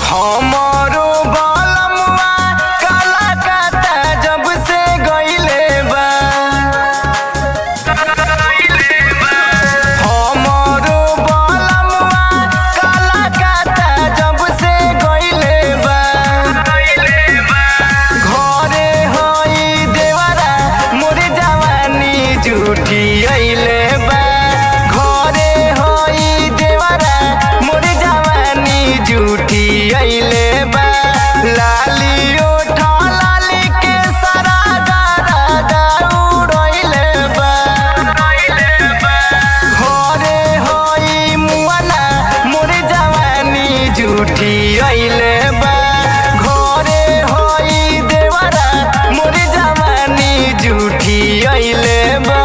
हमरो बलमुआ कलकत्ता जब से गइले बा। हमरो बलमुआ कलकत्ता जब से गइले बा। घरे हई देवरा मोर जवानी झूठी अइले बा। घरे हई देवरा मोर जवानी झूठी अइले बा। लाली ओठ लाली के सारा दादा उड़इले बा। घरे हई मुआना मोर जवानी झूठी अइले बा। घरे हई देवरा मोर जवानी झूठी अइले बा।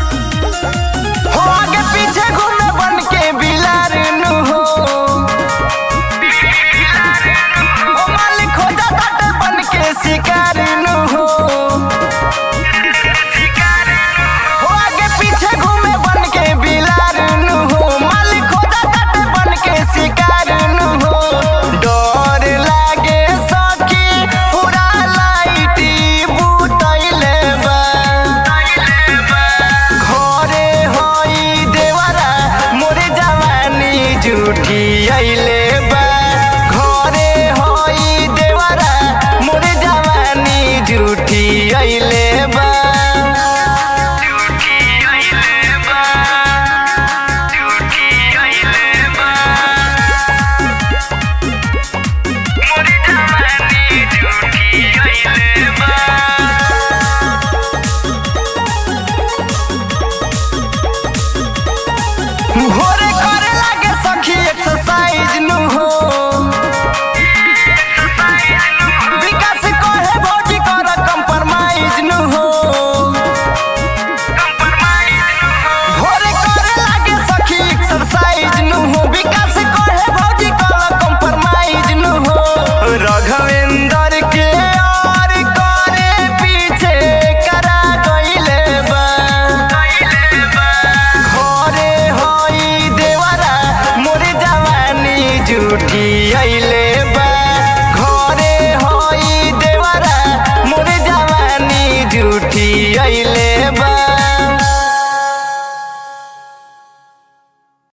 हो आगे पीछे घूमे बन के बिलार नु हो। ओ मालिक हो जाता ते बन के शिकार नु हो। हो आगे पीछे घूमे बन के बिलार नु हो। मालिक हो जाता ते बन के शिकार नु हो। डर लागे सखी पूरा लाइटी बुतइले बा। घरे हई देवरा मोर जवानी झूठी अइले बा। घरे हई देवरा मोर जवानी झूठी अइले बा। भोरे करे लागे सखी एक्सरसाइज नु हो। विकास कहे भौजी कर कंप्रोमाइज नु हो। भोरे करे लागे सखी एक्सरसाइज नु हो। विकास कहे भौजी कर कंप्रोमाइज नु हो। राघवेंद्र के और करे पीछे करा गइले बा। घरे हई देवरा मोर जवानी झूठी अइले